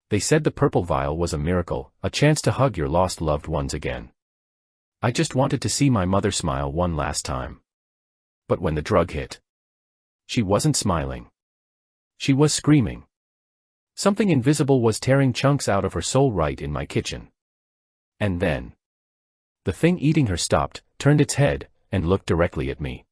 They said the purple vial was a miracle, a chance to hug your lost loved ones again. I just wanted to see my mother smile one last time. But when the drug hit, she wasn't smiling. She was screaming. Something invisible was tearing chunks out of her soul right in my kitchen. And then, the thing eating her stopped, turned its head, and looked directly at me.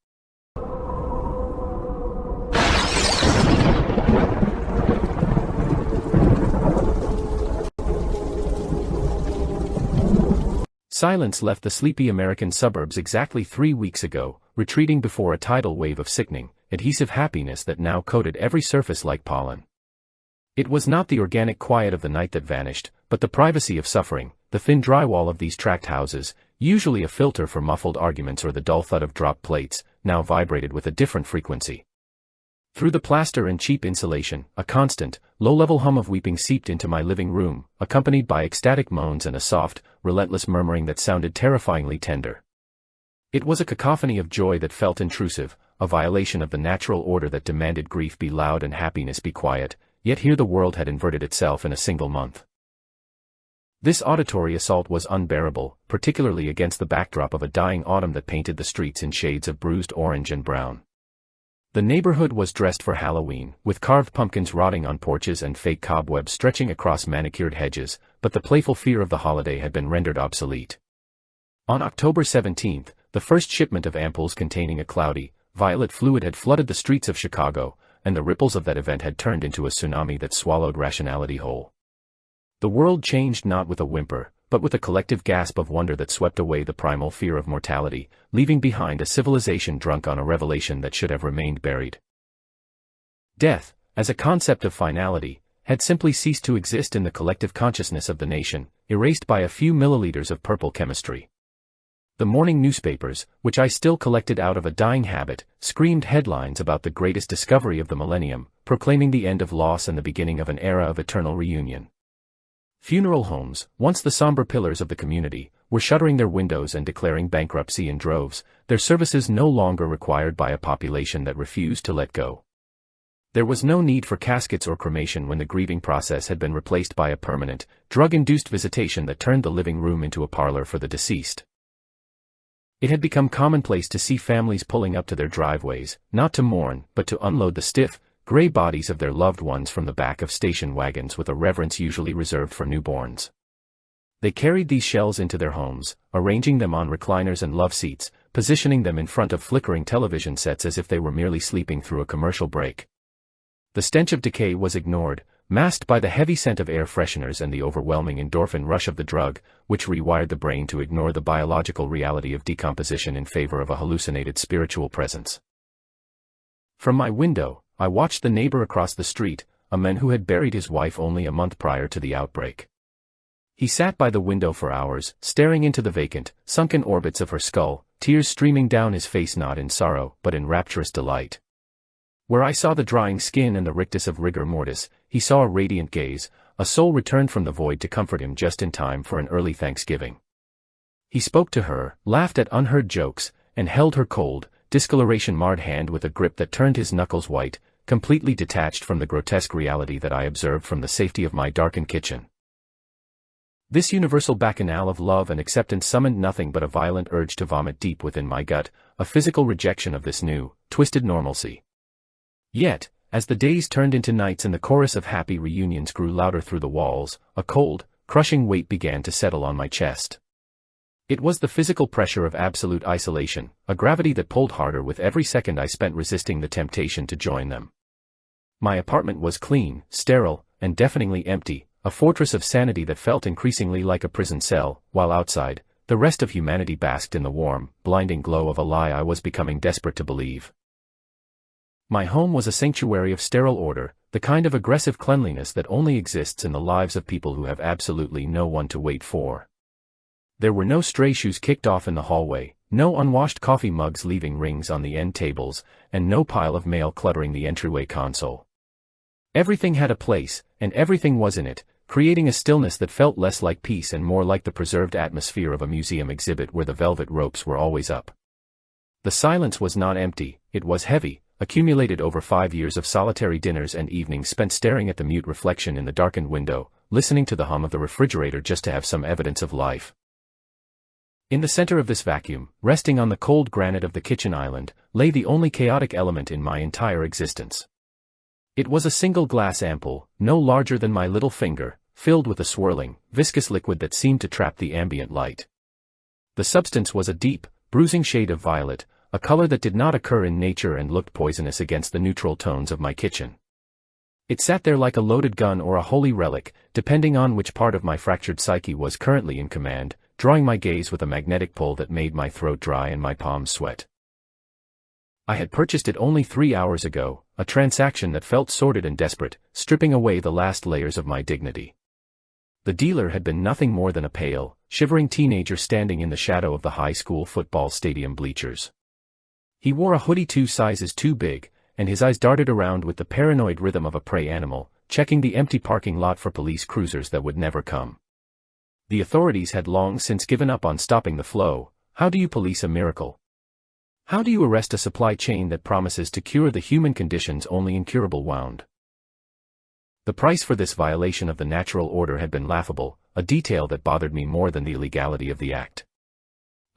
Silence left the sleepy American suburbs exactly 3 weeks ago, retreating before a tidal wave of sickening, adhesive happiness that now coated every surface like pollen. It was not the organic quiet of the night that vanished, but the privacy of suffering. The thin drywall of these tract houses, usually a filter for muffled arguments or the dull thud of drop plates, now vibrated with a different frequency. Through the plaster and cheap insulation, a constant, low-level hum of weeping seeped into my living room, accompanied by ecstatic moans and a soft, relentless murmuring that sounded terrifyingly tender. It was a cacophony of joy that felt intrusive, a violation of the natural order that demanded grief be loud and happiness be quiet, yet here the world had inverted itself in a single month. This auditory assault was unbearable, particularly against the backdrop of a dying autumn that painted the streets in shades of bruised orange and brown. The neighborhood was dressed for Halloween, with carved pumpkins rotting on porches and fake cobwebs stretching across manicured hedges, but the playful fear of the holiday had been rendered obsolete. On October 17th, the first shipment of ampoules containing a cloudy, violet fluid had flooded the streets of Chicago, and the ripples of that event had turned into a tsunami that swallowed rationality whole. The world changed not with a whimper, but with a collective gasp of wonder that swept away the primal fear of mortality, leaving behind a civilization drunk on a revelation that should have remained buried. Death, as a concept of finality, had simply ceased to exist in the collective consciousness of the nation, erased by a few milliliters of purple chemistry. The morning newspapers, which I still collected out of a dying habit, screamed headlines about the greatest discovery of the millennium, proclaiming the end of loss and the beginning of an era of eternal reunion. Funeral homes, once the somber pillars of the community, were shuttering their windows and declaring bankruptcy in droves, their services no longer required by a population that refused to let go. There was no need for caskets or cremation when the grieving process had been replaced by a permanent, drug-induced visitation that turned the living room into a parlor for the deceased. It had become commonplace to see families pulling up to their driveways, not to mourn, but to unload the stiff, gray bodies of their loved ones from the back of station wagons with a reverence usually reserved for newborns. They carried these shells into their homes, arranging them on recliners and love seats, positioning them in front of flickering television sets as if they were merely sleeping through a commercial break. The stench of decay was ignored, masked by the heavy scent of air fresheners and the overwhelming endorphin rush of the drug, which rewired the brain to ignore the biological reality of decomposition in favor of a hallucinated spiritual presence. From my window, I watched the neighbor across the street, a man who had buried his wife only a month prior to the outbreak. He sat by the window for hours, staring into the vacant, sunken orbits of her skull, tears streaming down his face not in sorrow, but in rapturous delight. Where I saw the drying skin and the rictus of rigor mortis, he saw a radiant gaze, a soul returned from the void to comfort him just in time for an early Thanksgiving. He spoke to her, laughed at unheard jokes, and held her cold, discoloration-marred hand with a grip that turned his knuckles white, completely detached from the grotesque reality that I observed from the safety of my darkened kitchen. This universal bacchanal of love and acceptance summoned nothing but a violent urge to vomit deep within my gut, a physical rejection of this new, twisted normalcy. Yet, as the days turned into nights and the chorus of happy reunions grew louder through the walls, a cold, crushing weight began to settle on my chest. It was the physical pressure of absolute isolation, a gravity that pulled harder with every second I spent resisting the temptation to join them. My apartment was clean, sterile, and deafeningly empty, a fortress of sanity that felt increasingly like a prison cell, while outside, the rest of humanity basked in the warm, blinding glow of a lie I was becoming desperate to believe. My home was a sanctuary of sterile order, the kind of aggressive cleanliness that only exists in the lives of people who have absolutely no one to wait for. There were no stray shoes kicked off in the hallway, no unwashed coffee mugs leaving rings on the end tables, and no pile of mail cluttering the entryway console. Everything had a place, and everything was in it, creating a stillness that felt less like peace and more like the preserved atmosphere of a museum exhibit where the velvet ropes were always up. The silence was not empty, it was heavy, accumulated over 5 years of solitary dinners and evenings spent staring at the mute reflection in the darkened window, listening to the hum of the refrigerator just to have some evidence of life. In the center of this vacuum, resting on the cold granite of the kitchen island, lay the only chaotic element in my entire existence. It was a single glass ampoule, no larger than my little finger, filled with a swirling, viscous liquid that seemed to trap the ambient light. The substance was a deep, bruising shade of violet, a color that did not occur in nature and looked poisonous against the neutral tones of my kitchen. It sat there like a loaded gun or a holy relic, depending on which part of my fractured psyche was currently in command, drawing my gaze with a magnetic pull that made my throat dry and my palms sweat. I had purchased it only 3 hours ago, a transaction that felt sordid and desperate, stripping away the last layers of my dignity. The dealer had been nothing more than a pale, shivering teenager standing in the shadow of the high school football stadium bleachers. He wore a hoodie 2 sizes too big, and his eyes darted around with the paranoid rhythm of a prey animal, checking the empty parking lot for police cruisers that would never come. The authorities had long since given up on stopping the flow. How do you police a miracle? How do you arrest a supply chain that promises to cure the human condition's only incurable wound? The price for this violation of the natural order had been laughable, a detail that bothered me more than the illegality of the act.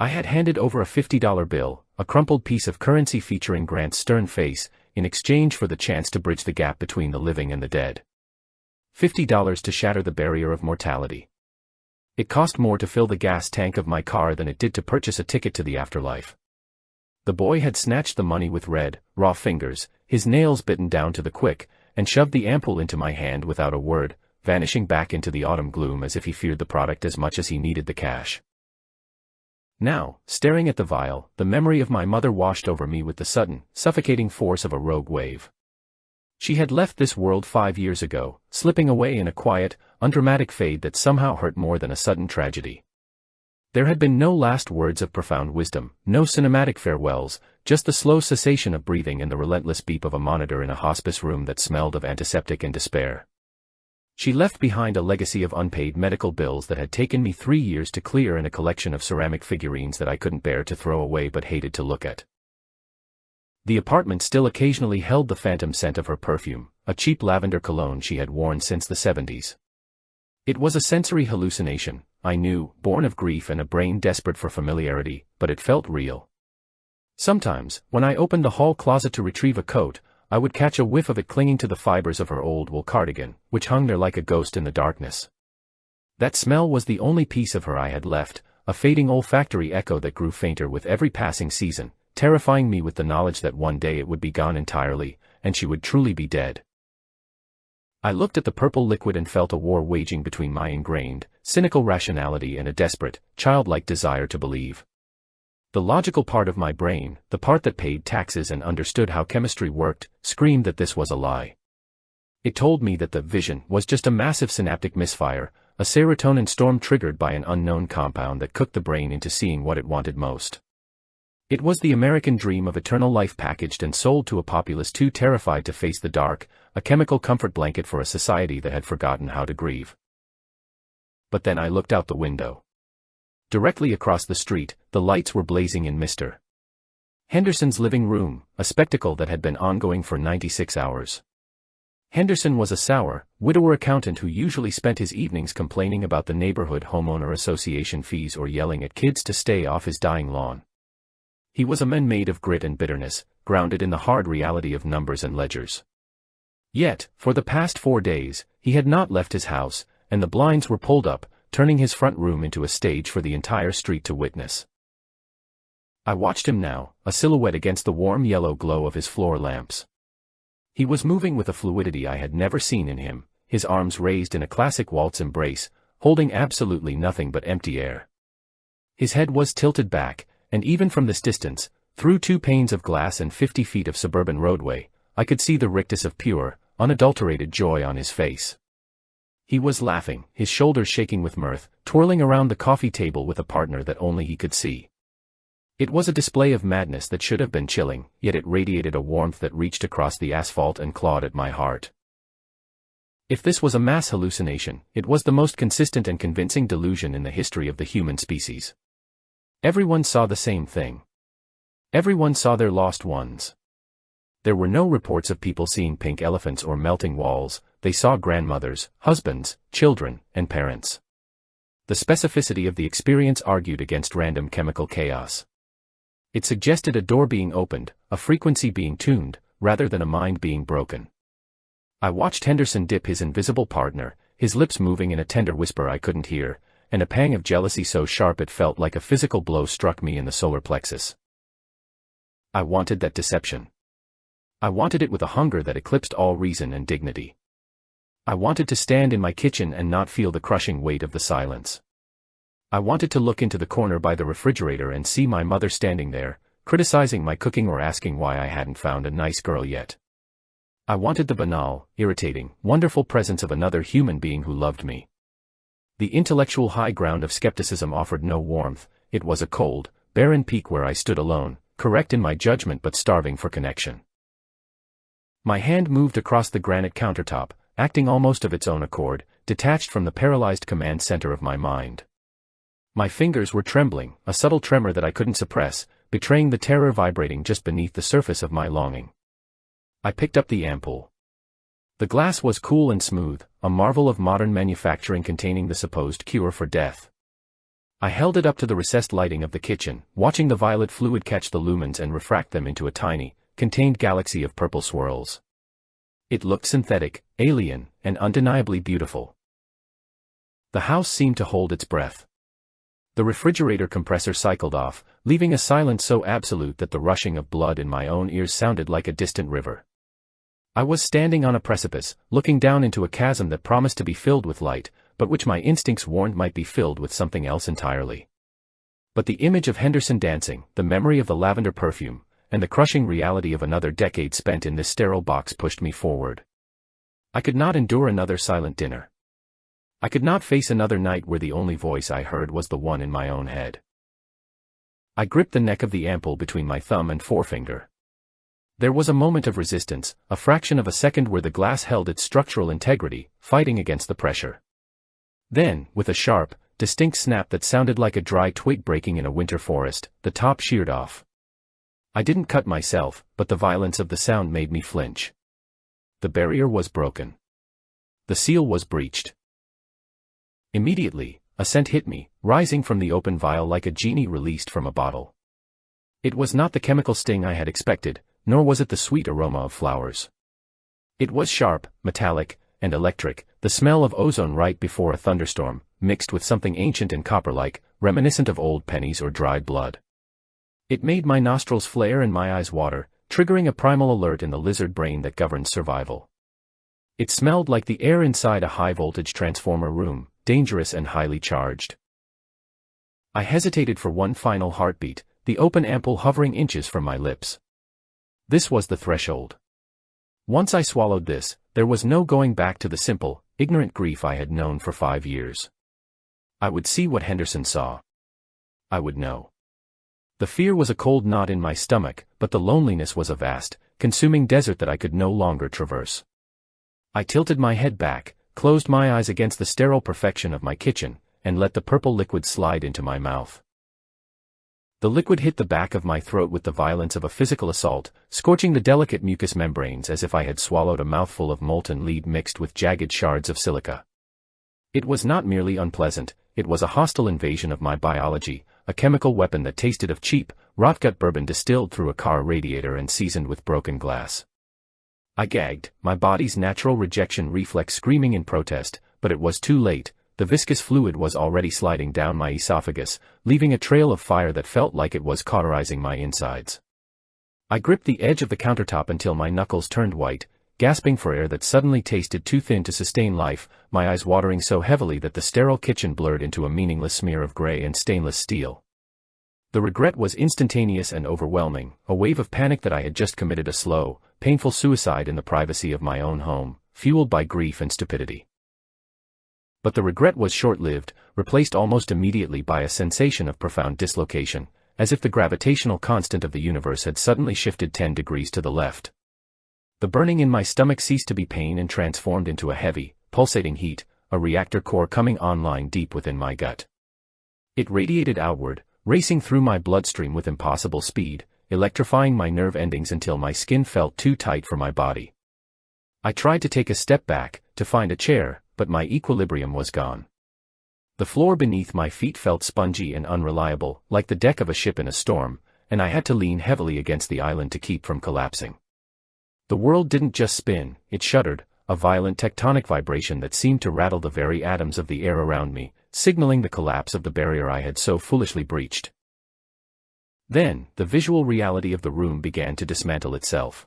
I had handed over a $50 bill, a crumpled piece of currency featuring Grant's stern face, in exchange for the chance to bridge the gap between the living and the dead. $50 to shatter the barrier of mortality. It cost more to fill the gas tank of my car than it did to purchase a ticket to the afterlife. The boy had snatched the money with red, raw fingers, his nails bitten down to the quick, and shoved the ampoule into my hand without a word, vanishing back into the autumn gloom as if he feared the product as much as he needed the cash. Now, staring at the vial, the memory of my mother washed over me with the sudden, suffocating force of a rogue wave. She had left this world 5 years ago, slipping away in a quiet, undramatic fade that somehow hurt more than a sudden tragedy. There had been no last words of profound wisdom, no cinematic farewells, just the slow cessation of breathing and the relentless beep of a monitor in a hospice room that smelled of antiseptic and despair. She left behind a legacy of unpaid medical bills that had taken me 3 years to clear and a collection of ceramic figurines that I couldn't bear to throw away but hated to look at. The apartment still occasionally held the phantom scent of her perfume, a cheap lavender cologne she had worn since the 70s. It was a sensory hallucination, I knew, born of grief and a brain desperate for familiarity, but it felt real. Sometimes, when I opened the hall closet to retrieve a coat, I would catch a whiff of it clinging to the fibers of her old wool cardigan, which hung there like a ghost in the darkness. That smell was the only piece of her I had left, a fading olfactory echo that grew fainter with every passing season, terrifying me with the knowledge that one day it would be gone entirely, and she would truly be dead. I looked at the purple liquid and felt a war waging between my ingrained, cynical rationality and a desperate, childlike desire to believe. The logical part of my brain, the part that paid taxes and understood how chemistry worked, screamed that this was a lie. It told me that the vision was just a massive synaptic misfire, a serotonin storm triggered by an unknown compound that cooked the brain into seeing what it wanted most. It was the American dream of eternal life packaged and sold to a populace too terrified to face the dark, a chemical comfort blanket for a society that had forgotten how to grieve. But then I looked out the window. Directly across the street, the lights were blazing in Mr. Henderson's living room, a spectacle that had been ongoing for 96 hours. Henderson was a sour, widower accountant who usually spent his evenings complaining about the neighborhood homeowner association fees or yelling at kids to stay off his dying lawn. He was a man made of grit and bitterness, grounded in the hard reality of numbers and ledgers. Yet, for the past 4 days, he had not left his house, and the blinds were pulled up, turning his front room into a stage for the entire street to witness. I watched him now, a silhouette against the warm yellow glow of his floor lamps. He was moving with a fluidity I had never seen in him, his arms raised in a classic waltz embrace, holding absolutely nothing but empty air. His head was tilted back, and even from this distance, through 2 panes of glass and 50 feet of suburban roadway, I could see the rictus of pure, unadulterated joy on his face. He was laughing, his shoulders shaking with mirth, twirling around the coffee table with a partner that only he could see. It was a display of madness that should have been chilling, yet it radiated a warmth that reached across the asphalt and clawed at my heart. If this was a mass hallucination, it was the most consistent and convincing delusion in the history of the human species. Everyone saw the same thing. Everyone saw their lost ones. There were no reports of people seeing pink elephants or melting walls. They saw grandmothers, husbands, children, and parents. The specificity of the experience argued against random chemical chaos. It suggested a door being opened, a frequency being tuned, rather than a mind being broken. I watched Henderson dip his invisible partner, his lips moving in a tender whisper I couldn't hear, and a pang of jealousy so sharp it felt like a physical blow struck me in the solar plexus. I wanted that deception. I wanted it with a hunger that eclipsed all reason and dignity. I wanted to stand in my kitchen and not feel the crushing weight of the silence. I wanted to look into the corner by the refrigerator and see my mother standing there, criticizing my cooking or asking why I hadn't found a nice girl yet. I wanted the banal, irritating, wonderful presence of another human being who loved me. The intellectual high ground of skepticism offered no warmth. It was a cold, barren peak where I stood alone, correct in my judgment but starving for connection. My hand moved across the granite countertop, acting almost of its own accord, detached from the paralyzed command center of my mind. My fingers were trembling, a subtle tremor that I couldn't suppress, betraying the terror vibrating just beneath the surface of my longing. I picked up the ampoule. The glass was cool and smooth, a marvel of modern manufacturing containing the supposed cure for death. I held it up to the recessed lighting of the kitchen, watching the violet fluid catch the lumens and refract them into a tiny, contained galaxy of purple swirls. It looked synthetic, alien, and undeniably beautiful. The house seemed to hold its breath. The refrigerator compressor cycled off, leaving a silence so absolute that the rushing of blood in my own ears sounded like a distant river. I was standing on a precipice, looking down into a chasm that promised to be filled with light, but which my instincts warned might be filled with something else entirely. But the image of Henderson dancing, the memory of the lavender perfume, and the crushing reality of another decade spent in this sterile box pushed me forward. I could not endure another silent dinner. I could not face another night where the only voice I heard was the one in my own head. I gripped the neck of the ampoule between my thumb and forefinger. There was a moment of resistance, a fraction of a second where the glass held its structural integrity, fighting against the pressure. Then, with a sharp, distinct snap that sounded like a dry twig breaking in a winter forest, the top sheared off. I didn't cut myself, but the violence of the sound made me flinch. The barrier was broken. The seal was breached. Immediately, a scent hit me, rising from the open vial like a genie released from a bottle. It was not the chemical sting I had expected, nor was it the sweet aroma of flowers. It was sharp, metallic, and electric, the smell of ozone right before a thunderstorm, mixed with something ancient and copper-like, reminiscent of old pennies or dried blood. It made my nostrils flare and my eyes water, triggering a primal alert in the lizard brain that governs survival. It smelled like the air inside a high-voltage transformer room, dangerous and highly charged. I hesitated for one final heartbeat, the open ampoule hovering inches from my lips. This was the threshold. Once I swallowed this, there was no going back to the simple, ignorant grief I had known for 5 years. I would see what Henderson saw. I would know. The fear was a cold knot in my stomach, but the loneliness was a vast, consuming desert that I could no longer traverse. I tilted my head back, closed my eyes against the sterile perfection of my kitchen, and let the purple liquid slide into my mouth. The liquid hit the back of my throat with the violence of a physical assault, scorching the delicate mucous membranes as if I had swallowed a mouthful of molten lead mixed with jagged shards of silica. It was not merely unpleasant, it was a hostile invasion of my biology, a chemical weapon that tasted of cheap, rot-gut bourbon distilled through a car radiator and seasoned with broken glass. I gagged, my body's natural rejection reflex screaming in protest, but it was too late. The viscous fluid was already sliding down my esophagus, leaving a trail of fire that felt like it was cauterizing my insides. I gripped the edge of the countertop until my knuckles turned white, gasping for air that suddenly tasted too thin to sustain life, my eyes watering so heavily that the sterile kitchen blurred into a meaningless smear of gray and stainless steel. The regret was instantaneous and overwhelming, a wave of panic that I had just committed a slow, painful suicide in the privacy of my own home, fueled by grief and stupidity. But the regret was short-lived, replaced almost immediately by a sensation of profound dislocation, as if the gravitational constant of the universe had suddenly shifted 10 degrees to the left. The burning in my stomach ceased to be pain and transformed into a heavy, pulsating heat, a reactor core coming online deep within my gut. It radiated outward, racing through my bloodstream with impossible speed, electrifying my nerve endings until my skin felt too tight for my body. I tried to take a step back, to find a chair, but my equilibrium was gone. The floor beneath my feet felt spongy and unreliable, like the deck of a ship in a storm, and I had to lean heavily against the island to keep from collapsing. The world didn't just spin, it shuddered, a violent tectonic vibration that seemed to rattle the very atoms of the air around me, signaling the collapse of the barrier I had so foolishly breached. Then, the visual reality of the room began to dismantle itself.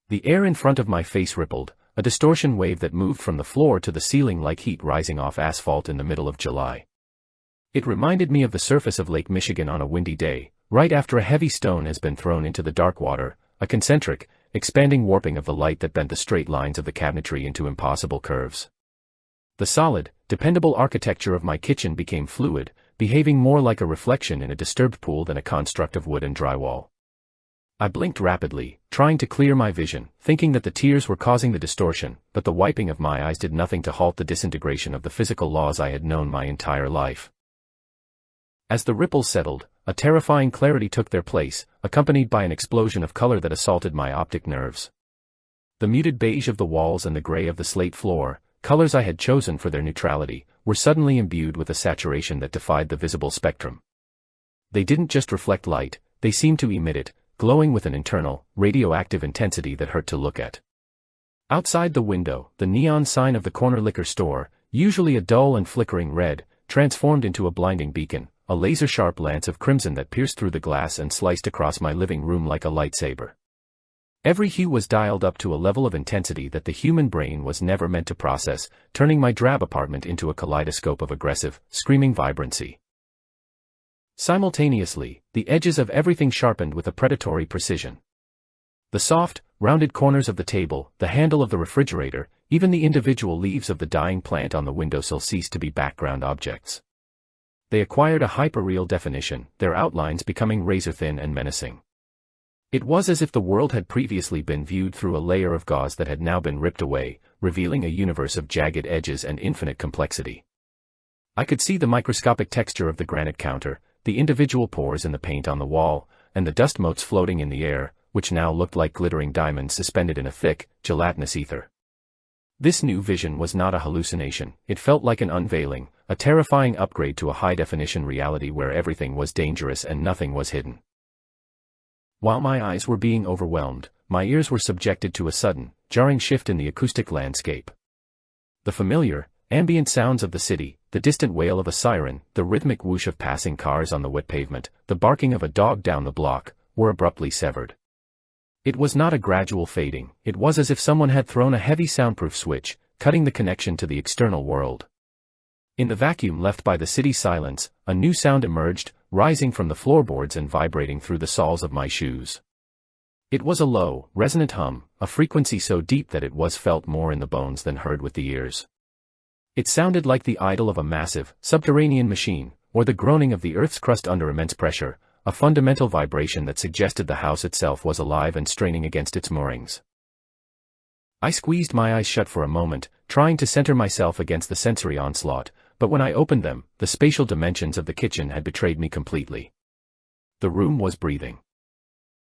The air in front of my face rippled, a distortion wave that moved from the floor to the ceiling like heat rising off asphalt in the middle of July. It reminded me of the surface of Lake Michigan on a windy day, right after a heavy stone has been thrown into the dark water, a concentric, expanding warping of the light that bent the straight lines of the cabinetry into impossible curves. The solid, dependable architecture of my kitchen became fluid, behaving more like a reflection in a disturbed pool than a construct of wood and drywall. I blinked rapidly, trying to clear my vision, thinking that the tears were causing the distortion, but the wiping of my eyes did nothing to halt the disintegration of the physical laws I had known my entire life. As the ripples settled, a terrifying clarity took their place, accompanied by an explosion of color that assaulted my optic nerves. The muted beige of the walls and the gray of the slate floor, colors I had chosen for their neutrality, were suddenly imbued with a saturation that defied the visible spectrum. They didn't just reflect light, they seemed to emit it, glowing with an internal, radioactive intensity that hurt to look at. Outside the window, the neon sign of the corner liquor store, usually a dull and flickering red, transformed into a blinding beacon, a laser-sharp lance of crimson that pierced through the glass and sliced across my living room like a lightsaber. Every hue was dialed up to a level of intensity that the human brain was never meant to process, turning my drab apartment into a kaleidoscope of aggressive, screaming vibrancy. Simultaneously, the edges of everything sharpened with a predatory precision. The soft, rounded corners of the table, the handle of the refrigerator, even the individual leaves of the dying plant on the windowsill ceased to be background objects. They acquired a hyperreal definition, their outlines becoming razor-thin and menacing. It was as if the world had previously been viewed through a layer of gauze that had now been ripped away, revealing a universe of jagged edges and infinite complexity. I could see the microscopic texture of the granite counter, the individual pores in the paint on the wall, and the dust motes floating in the air, which now looked like glittering diamonds suspended in a thick, gelatinous ether. This new vision was not a hallucination, it felt like an unveiling, a terrifying upgrade to a high-definition reality where everything was dangerous and nothing was hidden. While my eyes were being overwhelmed, my ears were subjected to a sudden, jarring shift in the acoustic landscape. The familiar, ambient sounds of the city, the distant wail of a siren, the rhythmic whoosh of passing cars on the wet pavement, the barking of a dog down the block, were abruptly severed. It was not a gradual fading, it was as if someone had thrown a heavy soundproof switch, cutting the connection to the external world. In the vacuum left by the city's silence, a new sound emerged, rising from the floorboards and vibrating through the soles of my shoes. It was a low, resonant hum, a frequency so deep that it was felt more in the bones than heard with the ears. It sounded like the idle of a massive, subterranean machine, or the groaning of the Earth's crust under immense pressure, a fundamental vibration that suggested the house itself was alive and straining against its moorings. I squeezed my eyes shut for a moment, trying to center myself against the sensory onslaught, but when I opened them, the spatial dimensions of the kitchen had betrayed me completely. The room was breathing.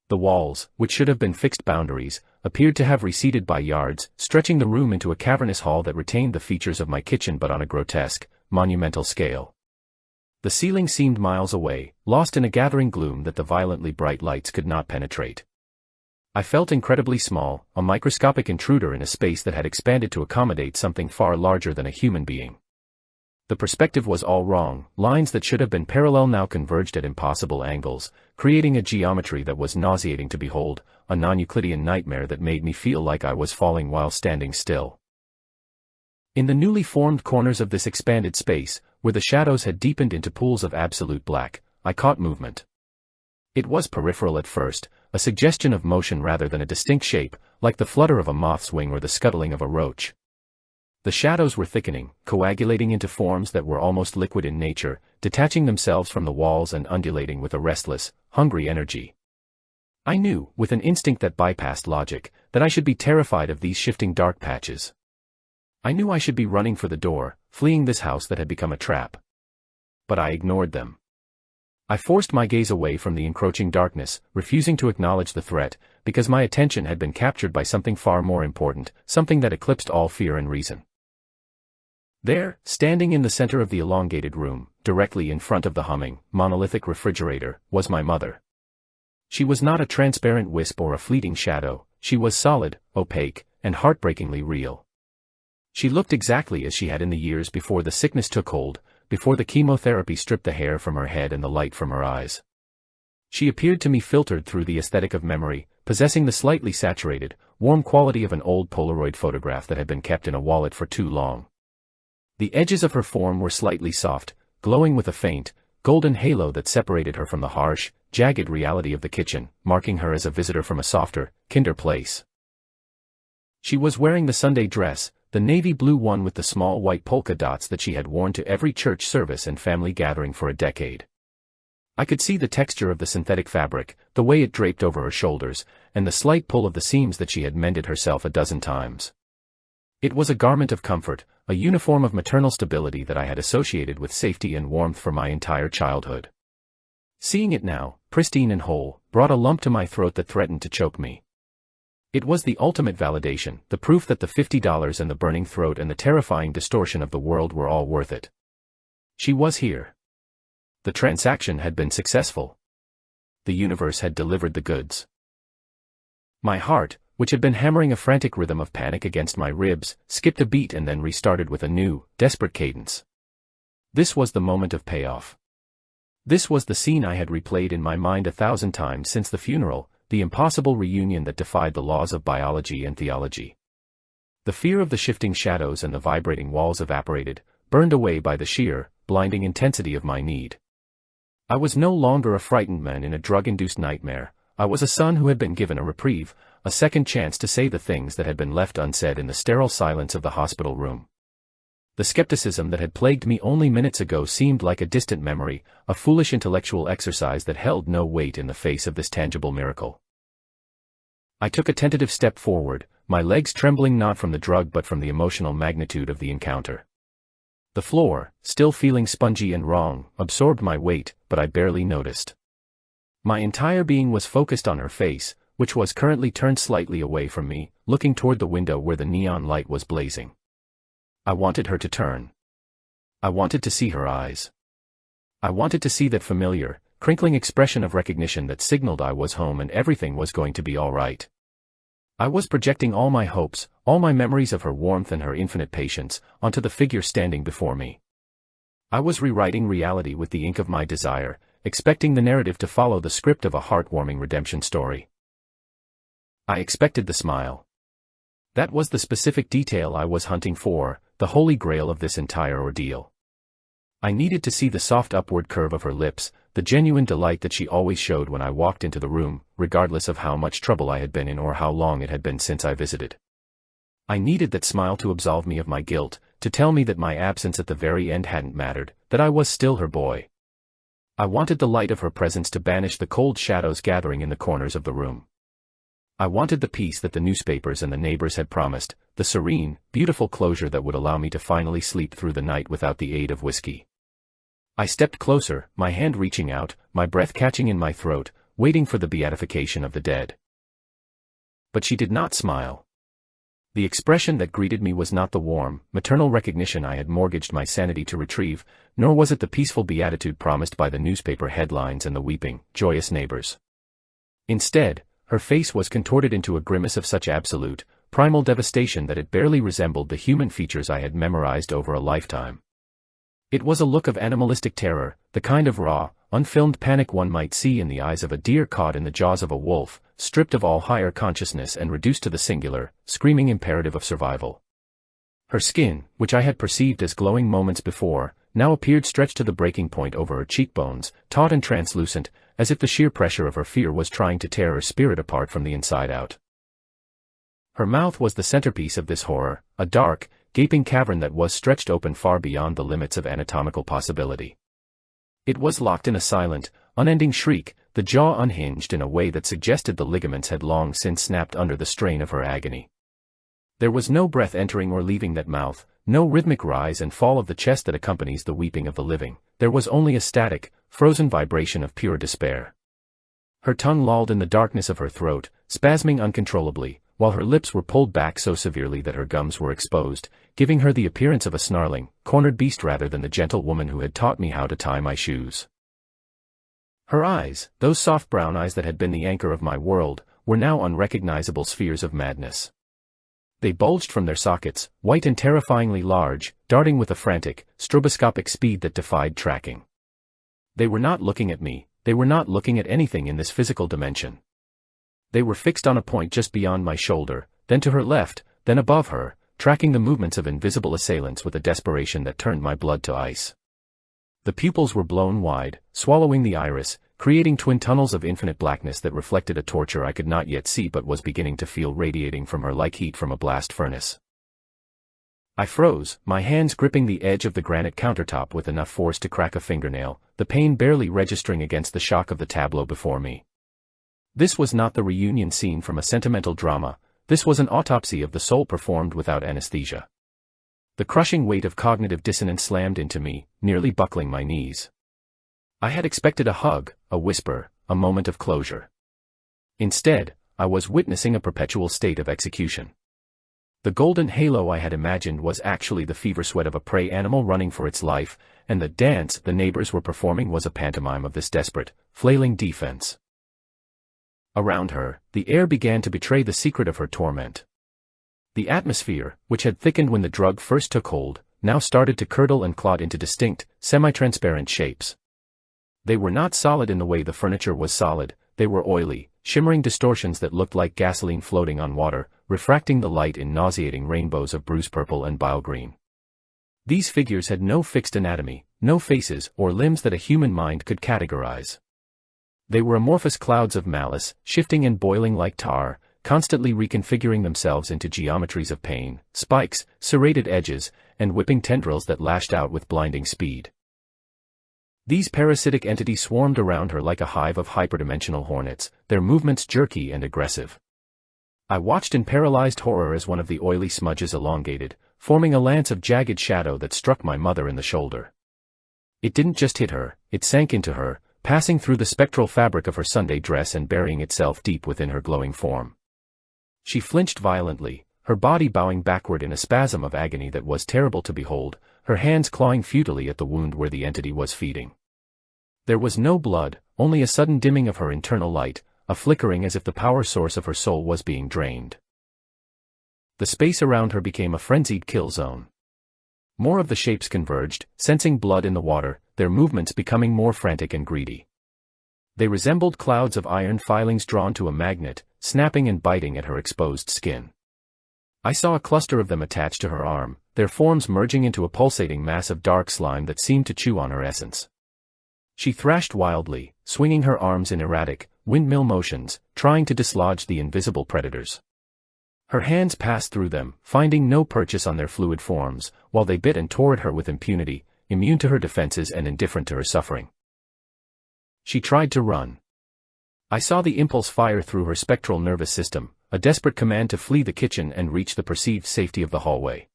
The walls, which should have been fixed boundaries, appeared to have receded by yards, stretching the room into a cavernous hall that retained the features of my kitchen but on a grotesque, monumental scale. The ceiling seemed miles away, lost in a gathering gloom that the violently bright lights could not penetrate. I felt incredibly small, a microscopic intruder in a space that had expanded to accommodate something far larger than a human being. The perspective was all wrong, lines that should have been parallel now converged at impossible angles, creating a geometry that was nauseating to behold, a non-Euclidean nightmare that made me feel like I was falling while standing still. In the newly formed corners of this expanded space, where the shadows had deepened into pools of absolute black, I caught movement. It was peripheral at first, a suggestion of motion rather than a distinct shape, like the flutter of a moth's wing or the scuttling of a roach. The shadows were thickening, coagulating into forms that were almost liquid in nature, detaching themselves from the walls and undulating with a restless, hungry energy. I knew, with an instinct that bypassed logic, that I should be terrified of these shifting dark patches. I knew I should be running for the door, fleeing this house that had become a trap. But I ignored them. I forced my gaze away from the encroaching darkness, refusing to acknowledge the threat, because my attention had been captured by something far more important, something that eclipsed all fear and reason. There, standing in the center of the elongated room, directly in front of the humming, monolithic refrigerator, was my mother. She was not a transparent wisp or a fleeting shadow, she was solid, opaque, and heartbreakingly real. She looked exactly as she had in the years before the sickness took hold, before the chemotherapy stripped the hair from her head and the light from her eyes. She appeared to me filtered through the aesthetic of memory, possessing the slightly saturated, warm quality of an old Polaroid photograph that had been kept in a wallet for too long. The edges of her form were slightly soft, glowing with a faint, golden halo that separated her from the harsh, jagged reality of the kitchen, marking her as a visitor from a softer, kinder place. She was wearing the Sunday dress, the navy blue one with the small white polka dots that she had worn to every church service and family gathering for a decade. I could see the texture of the synthetic fabric, the way it draped over her shoulders, and the slight pull of the seams that she had mended herself a dozen times. It was a garment of comfort, a uniform of maternal stability that I had associated with safety and warmth for my entire childhood. Seeing it now, pristine and whole, brought a lump to my throat that threatened to choke me. It was the ultimate validation, the proof that the $50 and the burning throat and the terrifying distortion of the world were all worth it. She was here. The transaction had been successful. The universe had delivered the goods. My heart, which had been hammering a frantic rhythm of panic against my ribs, skipped a beat and then restarted with a new, desperate cadence. This was the moment of payoff. This was the scene I had replayed in my mind 1,000 times since the funeral, the impossible reunion that defied the laws of biology and theology. The fear of the shifting shadows and the vibrating walls evaporated, burned away by the sheer, blinding intensity of my need. I was no longer a frightened man in a drug-induced nightmare. I was a son who had been given a reprieve, a second chance to say the things that had been left unsaid in the sterile silence of the hospital room. The skepticism that had plagued me only minutes ago seemed like a distant memory, a foolish intellectual exercise that held no weight in the face of this tangible miracle. I took a tentative step forward, my legs trembling not from the drug but from the emotional magnitude of the encounter. The floor, still feeling spongy and wrong, absorbed my weight, but I barely noticed. My entire being was focused on her face, which was currently turned slightly away from me, looking toward the window where the neon light was blazing. I wanted her to turn. I wanted to see her eyes. I wanted to see that familiar, crinkling expression of recognition that signaled I was home and everything was going to be all right. I was projecting all my hopes, all my memories of her warmth and her infinite patience, onto the figure standing before me. I was rewriting reality with the ink of my desire, expecting the narrative to follow the script of a heartwarming redemption story. I expected the smile. That was the specific detail I was hunting for, the holy grail of this entire ordeal. I needed to see the soft upward curve of her lips, the genuine delight that she always showed when I walked into the room, regardless of how much trouble I had been in or how long it had been since I visited. I needed that smile to absolve me of my guilt, to tell me that my absence at the very end hadn't mattered, that I was still her boy. I wanted the light of her presence to banish the cold shadows gathering in the corners of the room. I wanted the peace that the newspapers and the neighbors had promised, the serene, beautiful closure that would allow me to finally sleep through the night without the aid of whiskey. I stepped closer, my hand reaching out, my breath catching in my throat, waiting for the beatification of the dead. But she did not smile. The expression that greeted me was not the warm, maternal recognition I had mortgaged my sanity to retrieve, nor was it the peaceful beatitude promised by the newspaper headlines and the weeping, joyous neighbors. Instead, her face was contorted into a grimace of such absolute, primal devastation that it barely resembled the human features I had memorized over a lifetime. It was a look of animalistic terror, the kind of raw, unfilmed panic one might see in the eyes of a deer caught in the jaws of a wolf, stripped of all higher consciousness and reduced to the singular, screaming imperative of survival. Her skin, which I had perceived as glowing moments before, now appeared stretched to the breaking point over her cheekbones, taut and translucent, as if the sheer pressure of her fear was trying to tear her spirit apart from the inside out. Her mouth was the centerpiece of this horror, a dark, gaping cavern that was stretched open far beyond the limits of anatomical possibility. It was locked in a silent, unending shriek, the jaw unhinged in a way that suggested the ligaments had long since snapped under the strain of her agony. There was no breath entering or leaving that mouth, no rhythmic rise and fall of the chest that accompanies the weeping of the living. There was only a static, frozen vibration of pure despair. Her tongue lolled in the darkness of her throat, spasming uncontrollably, while her lips were pulled back so severely that her gums were exposed, giving her the appearance of a snarling, cornered beast rather than the gentle woman who had taught me how to tie my shoes. Her eyes, those soft brown eyes that had been the anchor of my world, were now unrecognizable spheres of madness. They bulged from their sockets, white and terrifyingly large, darting with a frantic, stroboscopic speed that defied tracking. They were not looking at me, they were not looking at anything in this physical dimension. They were fixed on a point just beyond my shoulder, then to her left, then above her, tracking the movements of invisible assailants with a desperation that turned my blood to ice. The pupils were blown wide, swallowing the iris, creating twin tunnels of infinite blackness that reflected a torture I could not yet see but was beginning to feel radiating from her like heat from a blast furnace. I froze, my hands gripping the edge of the granite countertop with enough force to crack a fingernail, the pain barely registering against the shock of the tableau before me. This was not the reunion scene from a sentimental drama, this was an autopsy of the soul performed without anesthesia. The crushing weight of cognitive dissonance slammed into me, nearly buckling my knees. I had expected a hug, a whisper, a moment of closure. Instead, I was witnessing a perpetual state of execution. The golden halo I had imagined was actually the fever sweat of a prey animal running for its life, and the dance the neighbors were performing was a pantomime of this desperate, flailing defense. Around her, the air began to betray the secret of her torment. The atmosphere, which had thickened when the drug first took hold, now started to curdle and clot into distinct, semi-transparent shapes. They were not solid in the way the furniture was solid, they were oily, shimmering distortions that looked like gasoline floating on water, refracting the light in nauseating rainbows of bruise purple and bile green. These figures had no fixed anatomy, no faces or limbs that a human mind could categorize. They were amorphous clouds of malice, shifting and boiling like tar, constantly reconfiguring themselves into geometries of pain, spikes, serrated edges, and whipping tendrils that lashed out with blinding speed. These parasitic entities swarmed around her like a hive of hyperdimensional hornets, their movements jerky and aggressive. I watched in paralyzed horror as one of the oily smudges elongated, forming a lance of jagged shadow that struck my mother in the shoulder. It didn't just hit her, it sank into her, passing through the spectral fabric of her Sunday dress and burying itself deep within her glowing form. She flinched violently, her body bowing backward in a spasm of agony that was terrible to behold, her hands clawing futilely at the wound where the entity was feeding. There was no blood, only a sudden dimming of her internal light, a flickering as if the power source of her soul was being drained. The space around her became a frenzied kill zone. More of the shapes converged, sensing blood in the water, their movements becoming more frantic and greedy. They resembled clouds of iron filings drawn to a magnet, snapping and biting at her exposed skin. I saw a cluster of them attached to her arm, their forms merging into a pulsating mass of dark slime that seemed to chew on her essence. She thrashed wildly, swinging her arms in erratic, windmill motions, trying to dislodge the invisible predators. Her hands passed through them, finding no purchase on their fluid forms, while they bit and tore at her with impunity, immune to her defenses and indifferent to her suffering. She tried to run. I saw the impulse fire through her spectral nervous system, a desperate command to flee the kitchen and reach the perceived safety of the hallway.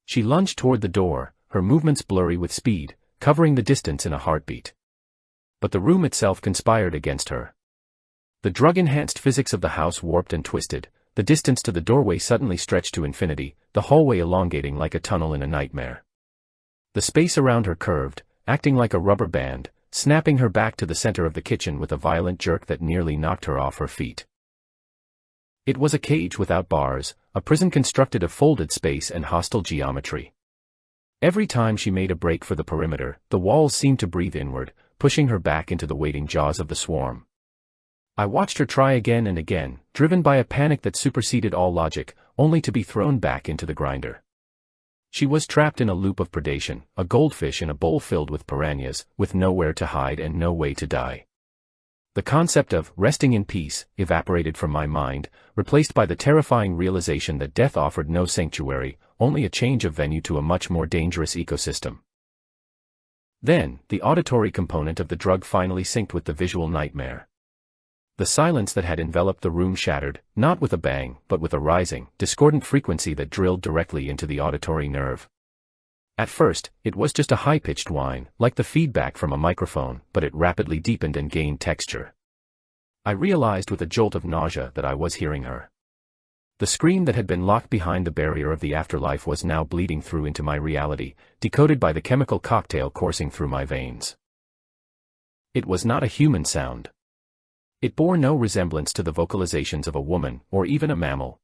She lunged toward the door, her movements blurry with speed, covering the distance in a heartbeat. But the room itself conspired against her. The drug-enhanced physics of the house warped and twisted, the distance to the doorway suddenly stretched to infinity, the hallway elongating like a tunnel in a nightmare. The space around her curved, acting like a rubber band, snapping her back to the center of the kitchen with a violent jerk that nearly knocked her off her feet. It was a cage without bars, a prison constructed of folded space and hostile geometry. Every time she made a break for the perimeter, the walls seemed to breathe inward, pushing her back into the waiting jaws of the swarm. I watched her try again and again, driven by a panic that superseded all logic, only to be thrown back into the grinder. She was trapped in a loop of predation, a goldfish in a bowl filled with piranhas, with nowhere to hide and no way to die. The concept of resting in peace evaporated from my mind, replaced by the terrifying realization that death offered no sanctuary, only a change of venue to a much more dangerous ecosystem. Then, the auditory component of the drug finally synced with the visual nightmare. The silence that had enveloped the room shattered, not with a bang, but with a rising, discordant frequency that drilled directly into the auditory nerve. At first, it was just a high-pitched whine, like the feedback from a microphone, but it rapidly deepened and gained texture. I realized with a jolt of nausea that I was hearing her. The scream that had been locked behind the barrier of the afterlife was now bleeding through into my reality, decoded by the chemical cocktail coursing through my veins. It was not a human sound. It bore no resemblance to the vocalizations of a woman, or even a mammal.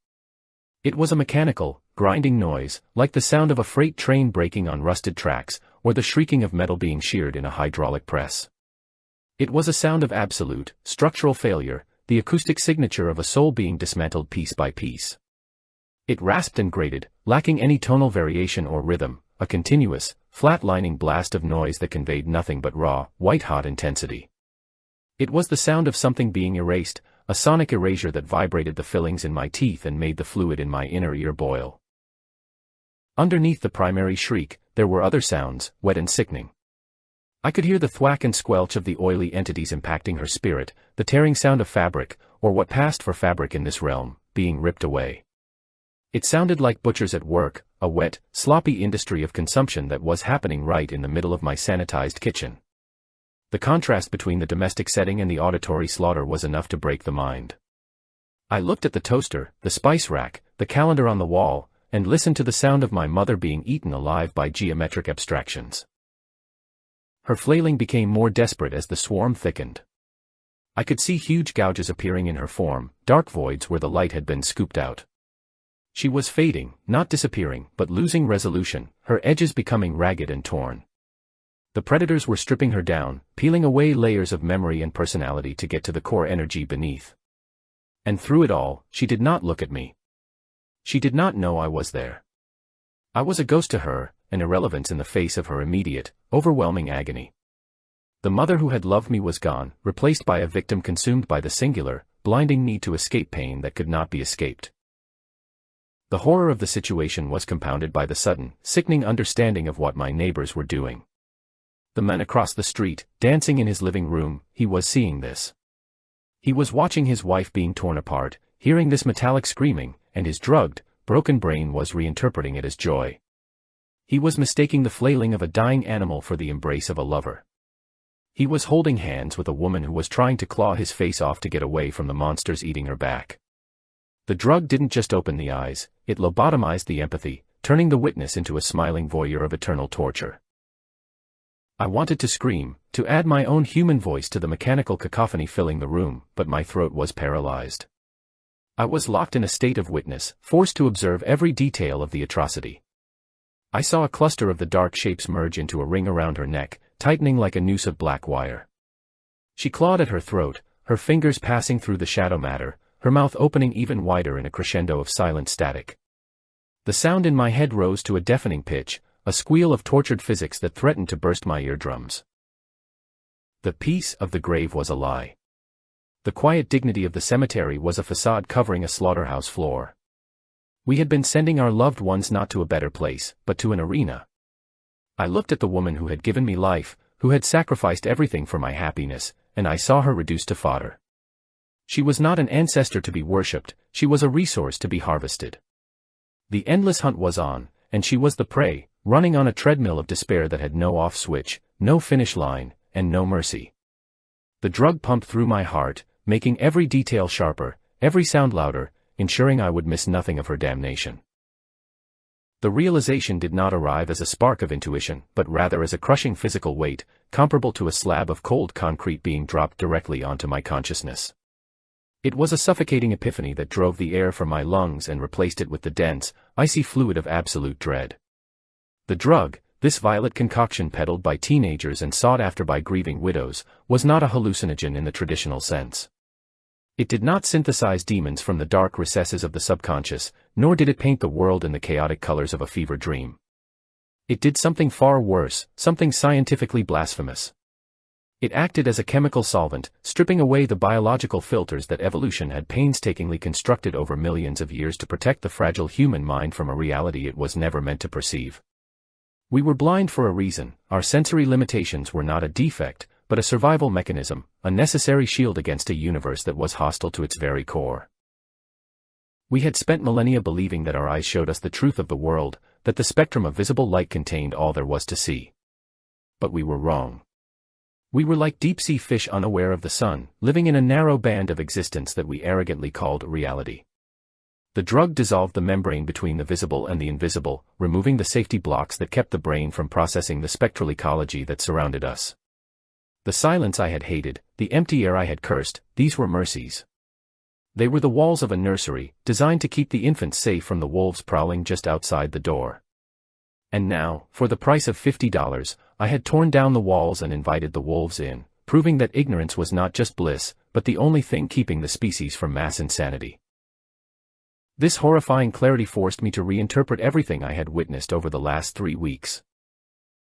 It was a mechanical, grinding noise, like the sound of a freight train braking on rusted tracks, or the shrieking of metal being sheared in a hydraulic press. It was a sound of absolute, structural failure, the acoustic signature of a soul being dismantled piece by piece. It rasped and grated, lacking any tonal variation or rhythm, a continuous, flat-lining blast of noise that conveyed nothing but raw, white-hot intensity. It was the sound of something being erased, a sonic erasure that vibrated the fillings in my teeth and made the fluid in my inner ear boil. Underneath the primary shriek, there were other sounds, wet and sickening. I could hear the thwack and squelch of the oily entities impacting her spirit, the tearing sound of fabric, or what passed for fabric in this realm, being ripped away. It sounded like butchers at work, a wet, sloppy industry of consumption that was happening right in the middle of my sanitized kitchen. The contrast between the domestic setting and the auditory slaughter was enough to break the mind. I looked at the toaster, the spice rack, the calendar on the wall, and listened to the sound of my mother being eaten alive by geometric abstractions. Her flailing became more desperate as the swarm thickened. I could see huge gouges appearing in her form, dark voids where the light had been scooped out. She was fading, not disappearing, but losing resolution, her edges becoming ragged and torn. The predators were stripping her down, peeling away layers of memory and personality to get to the core energy beneath. And through it all, she did not look at me. She did not know I was there. I was a ghost to her, an irrelevance in the face of her immediate, overwhelming agony. The mother who had loved me was gone, replaced by a victim consumed by the singular, blinding need to escape pain that could not be escaped. The horror of the situation was compounded by the sudden, sickening understanding of what my neighbors were doing. The man across the street, dancing in his living room, he was seeing this. He was watching his wife being torn apart, hearing this metallic screaming, and his drugged, broken brain was reinterpreting it as joy. He was mistaking the flailing of a dying animal for the embrace of a lover. He was holding hands with a woman who was trying to claw his face off to get away from the monsters eating her back. The drug didn't just open the eyes, it lobotomized the empathy, turning the witness into a smiling voyeur of eternal torture. I wanted to scream, to add my own human voice to the mechanical cacophony filling the room, but my throat was paralyzed. I was locked in a state of witness, forced to observe every detail of the atrocity. I saw a cluster of the dark shapes merge into a ring around her neck, tightening like a noose of black wire. She clawed at her throat, her fingers passing through the shadow matter, her mouth opening even wider in a crescendo of silent static. The sound in my head rose to a deafening pitch, a squeal of tortured physics that threatened to burst my eardrums. The peace of the grave was a lie. The quiet dignity of the cemetery was a facade covering a slaughterhouse floor. We had been sending our loved ones not to a better place, but to an arena. I looked at the woman who had given me life, who had sacrificed everything for my happiness, and I saw her reduced to fodder. She was not an ancestor to be worshipped, she was a resource to be harvested. The endless hunt was on, and she was the prey, running on a treadmill of despair that had no off switch, no finish line, and no mercy. The drug pumped through my heart, making every detail sharper, every sound louder, ensuring I would miss nothing of her damnation. The realization did not arrive as a spark of intuition, but rather as a crushing physical weight, comparable to a slab of cold concrete being dropped directly onto my consciousness. It was a suffocating epiphany that drove the air from my lungs and replaced it with the dense, icy fluid of absolute dread. The drug, this violet concoction peddled by teenagers and sought after by grieving widows, was not a hallucinogen in the traditional sense. It did not synthesize demons from the dark recesses of the subconscious, nor did it paint the world in the chaotic colors of a fever dream. It did something far worse, something scientifically blasphemous. It acted as a chemical solvent, stripping away the biological filters that evolution had painstakingly constructed over millions of years to protect the fragile human mind from a reality it was never meant to perceive. We were blind for a reason, our sensory limitations were not a defect, but a survival mechanism, a necessary shield against a universe that was hostile to its very core. We had spent millennia believing that our eyes showed us the truth of the world, that the spectrum of visible light contained all there was to see. But we were wrong. We were like deep-sea fish unaware of the sun, living in a narrow band of existence that we arrogantly called reality. The drug dissolved the membrane between the visible and the invisible, removing the safety blocks that kept the brain from processing the spectral ecology that surrounded us. The silence I had hated, the empty air I had cursed, these were mercies. They were the walls of a nursery, designed to keep the infants safe from the wolves prowling just outside the door. And now, for the price of $50, I had torn down the walls and invited the wolves in, proving that ignorance was not just bliss, but the only thing keeping the species from mass insanity. This horrifying clarity forced me to reinterpret everything I had witnessed over the last 3 weeks.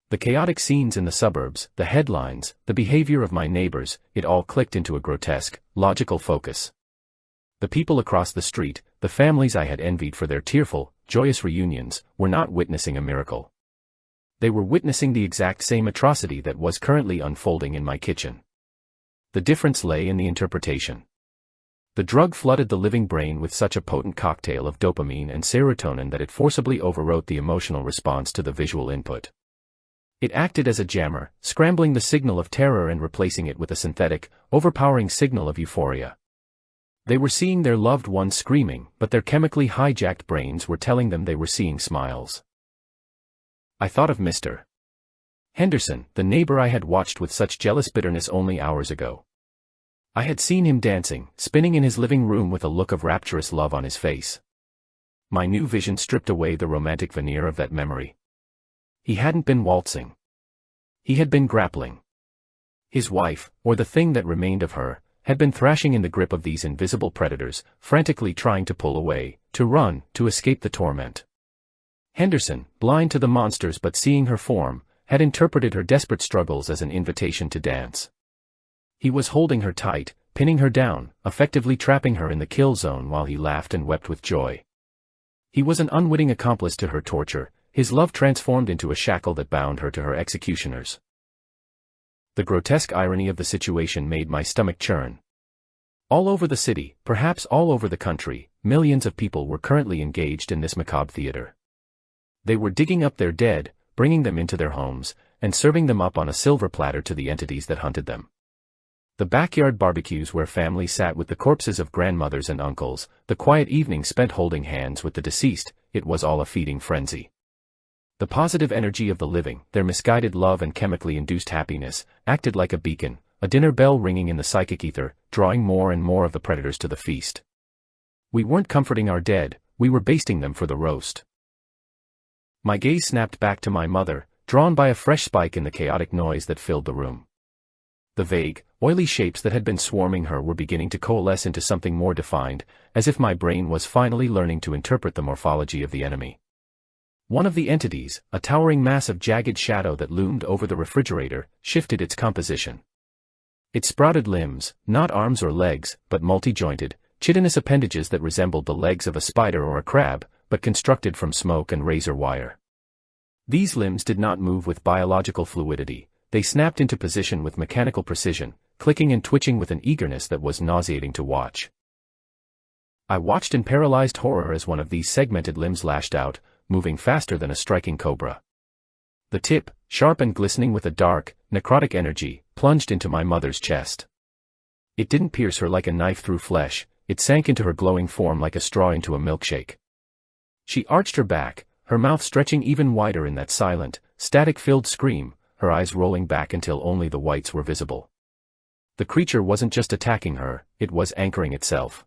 The chaotic scenes in the suburbs, the headlines, the behavior of my neighbors, it all clicked into a grotesque, logical focus. The people across the street, the families I had envied for their tearful, joyous reunions, were not witnessing a miracle. They were witnessing the exact same atrocity that was currently unfolding in my kitchen. The difference lay in the interpretation. The drug flooded the living brain with such a potent cocktail of dopamine and serotonin that it forcibly overwrote the emotional response to the visual input. It acted as a jammer, scrambling the signal of terror and replacing it with a synthetic, overpowering signal of euphoria. They were seeing their loved ones screaming, but their chemically hijacked brains were telling them they were seeing smiles. I thought of Mr. Henderson, the neighbor I had watched with such jealous bitterness only hours ago. I had seen him dancing, spinning in his living room with a look of rapturous love on his face. My new vision stripped away the romantic veneer of that memory. He hadn't been waltzing. He had been grappling. His wife, or the thing that remained of her, had been thrashing in the grip of these invisible predators, frantically trying to pull away, to run, to escape the torment. Henderson, blind to the monsters but seeing her form, had interpreted her desperate struggles as an invitation to dance. He was holding her tight, pinning her down, effectively trapping her in the kill zone while he laughed and wept with joy. He was an unwitting accomplice to her torture, his love transformed into a shackle that bound her to her executioners. The grotesque irony of the situation made my stomach churn. All over the city, perhaps all over the country, millions of people were currently engaged in this macabre theater. They were digging up their dead, bringing them into their homes, and serving them up on a silver platter to the entities that hunted them. The backyard barbecues where families sat with the corpses of grandmothers and uncles, the quiet evenings spent holding hands with the deceased, it was all a feeding frenzy. The positive energy of the living, their misguided love and chemically induced happiness, acted like a beacon, a dinner bell ringing in the psychic ether, drawing more and more of the predators to the feast. We weren't comforting our dead, we were basting them for the roast. My gaze snapped back to my mother, drawn by a fresh spike in the chaotic noise that filled the room. The vague, oily shapes that had been swarming her were beginning to coalesce into something more defined, as if my brain was finally learning to interpret the morphology of the enemy. One of the entities, a towering mass of jagged shadow that loomed over the refrigerator, shifted its composition. It sprouted limbs, not arms or legs, but multi-jointed, chitinous appendages that resembled the legs of a spider or a crab, but constructed from smoke and razor wire. These limbs did not move with biological fluidity, they snapped into position with mechanical precision, clicking and twitching with an eagerness that was nauseating to watch. I watched in paralyzed horror as one of these segmented limbs lashed out, moving faster than a striking cobra. The tip, sharp and glistening with a dark, necrotic energy, plunged into my mother's chest. It didn't pierce her like a knife through flesh, it sank into her glowing form like a straw into a milkshake. She arched her back, her mouth stretching even wider in that silent, static-filled scream, her eyes rolling back until only the whites were visible. The creature wasn't just attacking her, it was anchoring itself.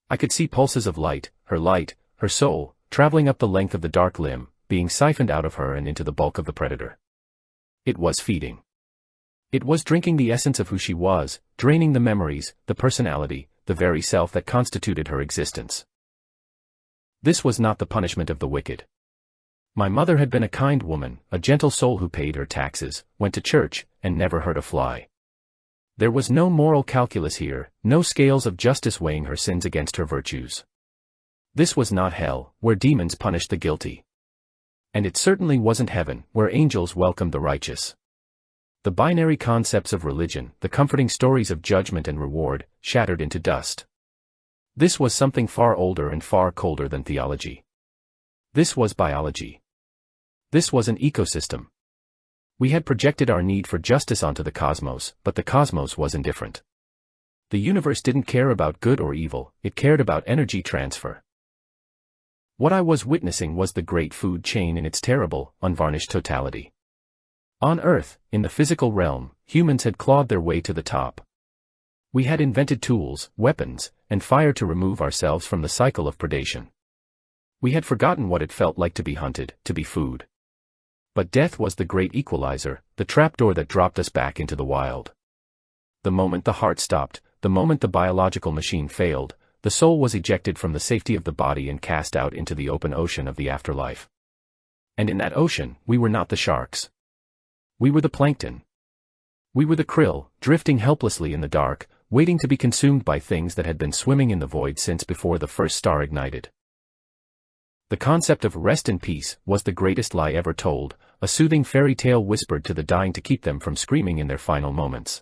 I could see pulses of light, her soul, traveling up the length of the dark limb, being siphoned out of her and into the bulk of the predator. It was feeding. It was drinking the essence of who she was, draining the memories, the personality, the very self that constituted her existence. This was not the punishment of the wicked. My mother had been a kind woman, a gentle soul who paid her taxes, went to church, and never hurt a fly. There was no moral calculus here, no scales of justice weighing her sins against her virtues. This was not hell, where demons punished the guilty. And it certainly wasn't heaven, where angels welcomed the righteous. The binary concepts of religion, the comforting stories of judgment and reward, shattered into dust. This was something far older and far colder than theology. This was biology. This was an ecosystem. We had projected our need for justice onto the cosmos, but the cosmos was indifferent. The universe didn't care about good or evil, it cared about energy transfer. What I was witnessing was the great food chain in its terrible, unvarnished totality. On Earth, in the physical realm, humans had clawed their way to the top. We had invented tools, weapons, and fire to remove ourselves from the cycle of predation. We had forgotten what it felt like to be hunted, to be food. But death was the great equalizer, the trapdoor that dropped us back into the wild. The moment the heart stopped, the moment the biological machine failed, the soul was ejected from the safety of the body and cast out into the open ocean of the afterlife. And in that ocean, we were not the sharks. We were the plankton. We were the krill, drifting helplessly in the dark, waiting to be consumed by things that had been swimming in the void since before the first star ignited. The concept of rest and peace was the greatest lie ever told, a soothing fairy tale whispered to the dying to keep them from screaming in their final moments.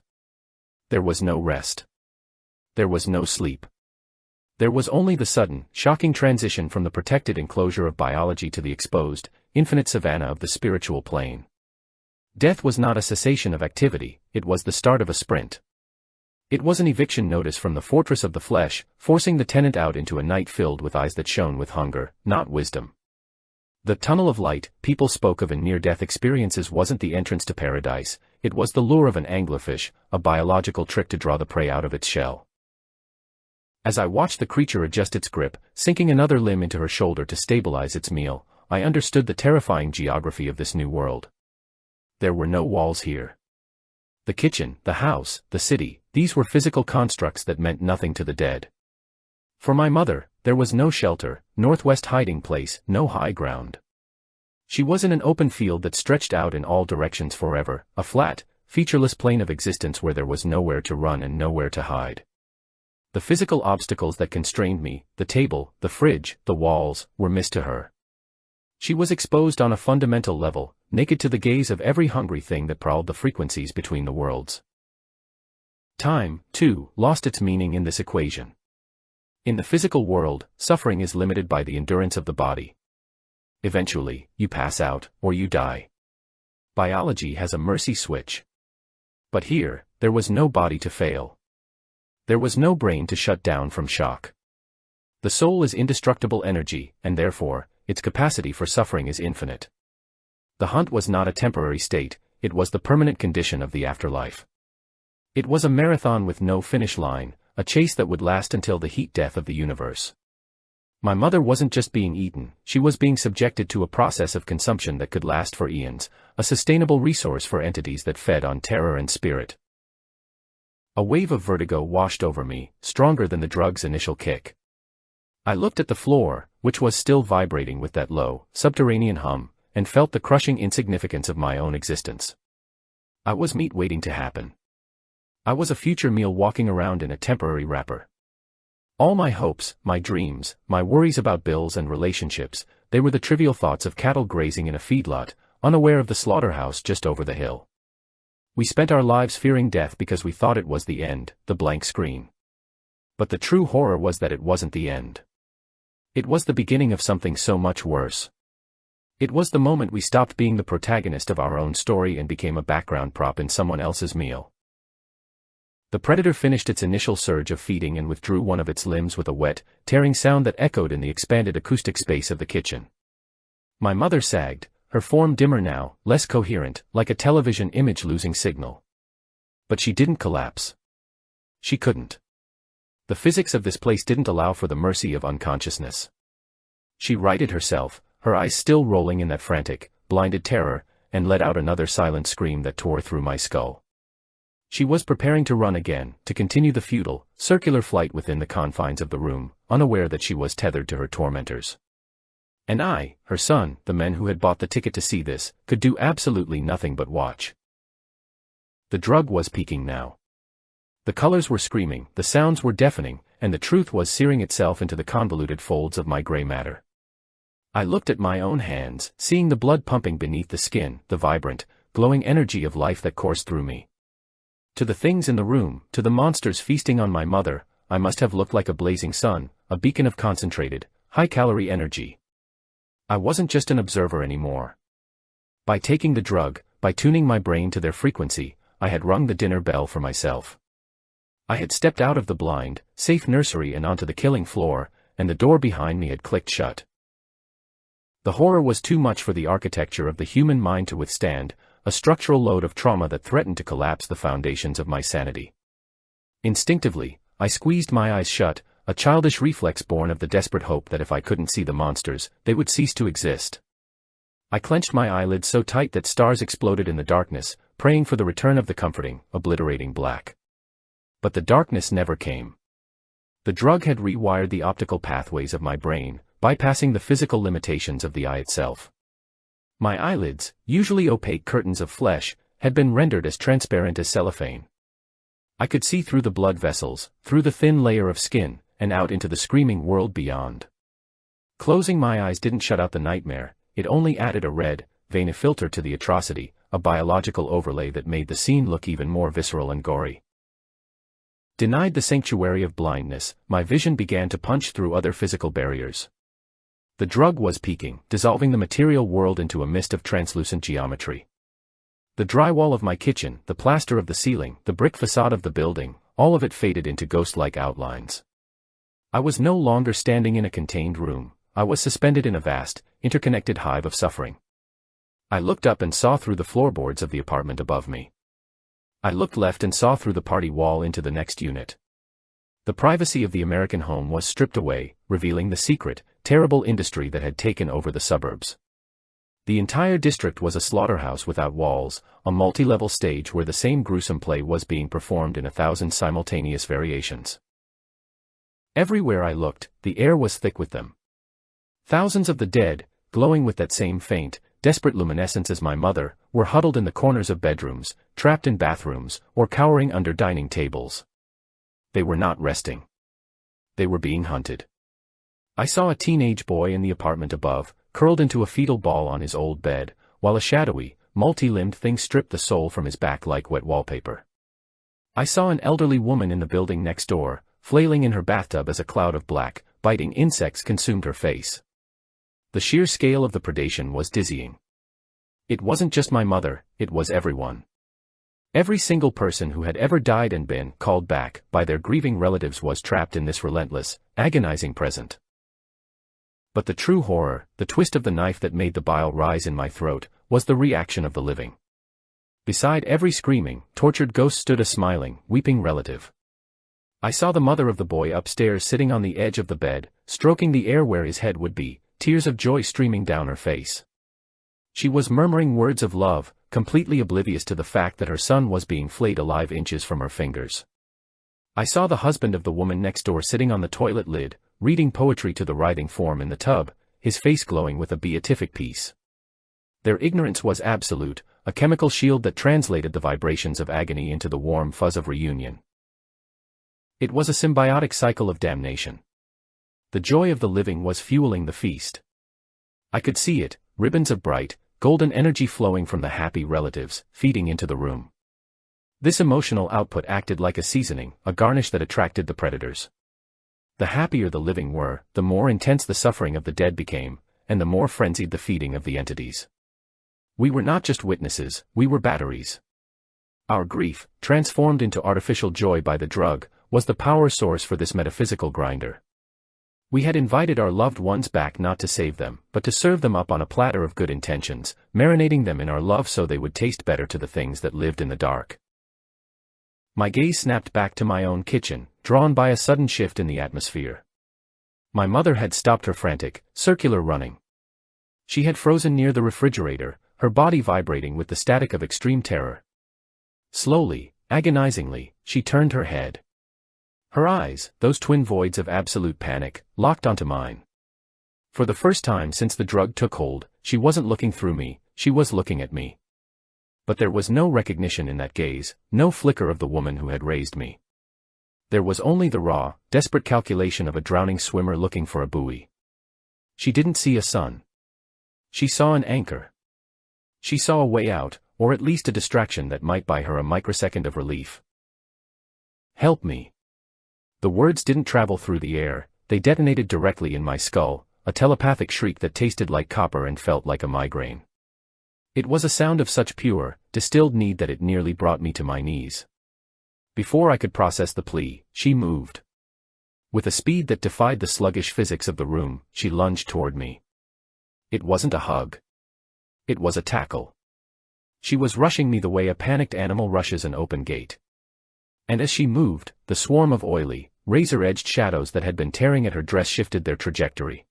There was no rest. There was no sleep. There was only the sudden, shocking transition from the protected enclosure of biology to the exposed, infinite savanna of the spiritual plane. Death was not a cessation of activity, it was the start of a sprint. It was an eviction notice from the fortress of the flesh, forcing the tenant out into a night filled with eyes that shone with hunger, not wisdom. The tunnel of light people spoke of in near-death experiences wasn't the entrance to paradise, it was the lure of an anglerfish, a biological trick to draw the prey out of its shell. As I watched the creature adjust its grip, sinking another limb into her shoulder to stabilize its meal, I understood the terrifying geography of this new world. There were no walls here. The kitchen, the house, the city, these were physical constructs that meant nothing to the dead. For my mother, there was no shelter, northwest hiding place, no high ground. She was in an open field that stretched out in all directions forever, a flat, featureless plane of existence where there was nowhere to run and nowhere to hide. The physical obstacles that constrained me, the table, the fridge, the walls, were missed to her. She was exposed on a fundamental level, naked to the gaze of every hungry thing that prowled the frequencies between the worlds. Time, too, lost its meaning in this equation. In the physical world, suffering is limited by the endurance of the body. Eventually, you pass out, or you die. Biology has a mercy switch. But here, there was no body to fail. There was no brain to shut down from shock. The soul is indestructible energy, and therefore, its capacity for suffering is infinite. The hunt was not a temporary state, it was the permanent condition of the afterlife. It was a marathon with no finish line, a chase that would last until the heat death of the universe. My mother wasn't just being eaten, she was being subjected to a process of consumption that could last for eons, a sustainable resource for entities that fed on terror and spirit. A wave of vertigo washed over me, stronger than the drug's initial kick. I looked at the floor, which was still vibrating with that low, subterranean hum, and felt the crushing insignificance of my own existence. I was meat waiting to happen. I was a future meal walking around in a temporary wrapper. All my hopes, my dreams, my worries about bills and relationships, they were the trivial thoughts of cattle grazing in a feedlot, unaware of the slaughterhouse just over the hill. We spent our lives fearing death because we thought it was the end, the blank screen. But the true horror was that it wasn't the end. It was the beginning of something so much worse. It was the moment we stopped being the protagonist of our own story and became a background prop in someone else's meal. The predator finished its initial surge of feeding and withdrew one of its limbs with a wet, tearing sound that echoed in the expanded acoustic space of the kitchen. My mother sagged, her form dimmer now, less coherent, like a television image losing signal. But she didn't collapse. She couldn't. The physics of this place didn't allow for the mercy of unconsciousness. She righted herself, her eyes still rolling in that frantic, blinded terror, and let out another silent scream that tore through my skull. She was preparing to run again, to continue the futile, circular flight within the confines of the room, unaware that she was tethered to her tormentors. And I, her son, the men who had bought the ticket to see this, could do absolutely nothing but watch. The drug was peaking now. The colors were screaming, the sounds were deafening, and the truth was searing itself into the convoluted folds of my gray matter. I looked at my own hands, seeing the blood pumping beneath the skin, the vibrant, glowing energy of life that coursed through me. To the things in the room, to the monsters feasting on my mother, I must have looked like a blazing sun, a beacon of concentrated, high-calorie energy. I wasn't just an observer anymore. By taking the drug, by tuning my brain to their frequency, I had rung the dinner bell for myself. I had stepped out of the blind, safe nursery and onto the killing floor, and the door behind me had clicked shut. The horror was too much for the architecture of the human mind to withstand, a structural load of trauma that threatened to collapse the foundations of my sanity. Instinctively, I squeezed my eyes shut, a childish reflex born of the desperate hope that if I couldn't see the monsters, they would cease to exist. I clenched my eyelids so tight that stars exploded in the darkness, praying for the return of the comforting, obliterating black. But the darkness never came. The drug had rewired the optical pathways of my brain, bypassing the physical limitations of the eye itself. My eyelids, usually opaque curtains of flesh, had been rendered as transparent as cellophane. I could see through the blood vessels, through the thin layer of skin, and out into the screaming world beyond. Closing my eyes didn't shut out the nightmare, it only added a red, veiny filter to the atrocity, a biological overlay that made the scene look even more visceral and gory. Denied the sanctuary of blindness, my vision began to punch through other physical barriers. The drug was peaking, dissolving the material world into a mist of translucent geometry. The drywall of my kitchen, the plaster of the ceiling, the brick facade of the building, all of it faded into ghost-like outlines. I was no longer standing in a contained room, I was suspended in a vast, interconnected hive of suffering. I looked up and saw through the floorboards of the apartment above me. I looked left and saw through the party wall into the next unit. The privacy of the American home was stripped away, revealing the secret, terrible industry that had taken over the suburbs. The entire district was a slaughterhouse without walls, a multi-level stage where the same gruesome play was being performed in 1,000 simultaneous variations. Everywhere I looked, the air was thick with them. Thousands of the dead, glowing with that same faint, desperate luminescence as my mother, were huddled in the corners of bedrooms, trapped in bathrooms, or cowering under dining tables. They were not resting. They were being hunted. I saw a teenage boy in the apartment above, curled into a fetal ball on his old bed, while a shadowy, multi-limbed thing stripped the soul from his back like wet wallpaper. I saw an elderly woman in the building next door, flailing in her bathtub as a cloud of black, biting insects consumed her face. The sheer scale of the predation was dizzying. It wasn't just my mother, it was everyone. Every single person who had ever died and been called back by their grieving relatives was trapped in this relentless, agonizing present. But the true horror, the twist of the knife that made the bile rise in my throat, was the reaction of the living. Beside every screaming, tortured ghost stood a smiling, weeping relative. I saw the mother of the boy upstairs sitting on the edge of the bed, stroking the air where his head would be, tears of joy streaming down her face. She was murmuring words of love, completely oblivious to the fact that her son was being flayed alive inches from her fingers. I saw the husband of the woman next door sitting on the toilet lid, reading poetry to the writhing form in the tub, his face glowing with a beatific peace. Their ignorance was absolute, a chemical shield that translated the vibrations of agony into the warm fuzz of reunion. It was a symbiotic cycle of damnation. The joy of the living was fueling the feast. I could see it, ribbons of bright, golden energy flowing from the happy relatives, feeding into the room. This emotional output acted like a seasoning, a garnish that attracted the predators. The happier the living were, the more intense the suffering of the dead became, and the more frenzied the feeding of the entities. We were not just witnesses, we were batteries. Our grief, transformed into artificial joy by the drug, was the power source for this metaphysical grinder. We had invited our loved ones back not to save them, but to serve them up on a platter of good intentions, marinating them in our love so they would taste better to the things that lived in the dark. My gaze snapped back to my own kitchen, drawn by a sudden shift in the atmosphere. My mother had stopped her frantic, circular running. She had frozen near the refrigerator, her body vibrating with the static of extreme terror. Slowly, agonizingly, she turned her head. Her eyes, those twin voids of absolute panic, locked onto mine. For the first time since the drug took hold, she wasn't looking through me, she was looking at me. But there was no recognition in that gaze, no flicker of the woman who had raised me. There was only the raw, desperate calculation of a drowning swimmer looking for a buoy. She didn't see a sun. She saw an anchor. She saw a way out, or at least a distraction that might buy her a microsecond of relief. Help me. The words didn't travel through the air, they detonated directly in my skull, a telepathic shriek that tasted like copper and felt like a migraine. It was a sound of such pure, distilled need that it nearly brought me to my knees. Before I could process the plea, she moved. With a speed that defied the sluggish physics of the room, she lunged toward me. It wasn't a hug. It was a tackle. She was rushing me the way a panicked animal rushes an open gate. And as she moved, the swarm of oily, razor-edged shadows that had been tearing at her dress shifted their trajectory.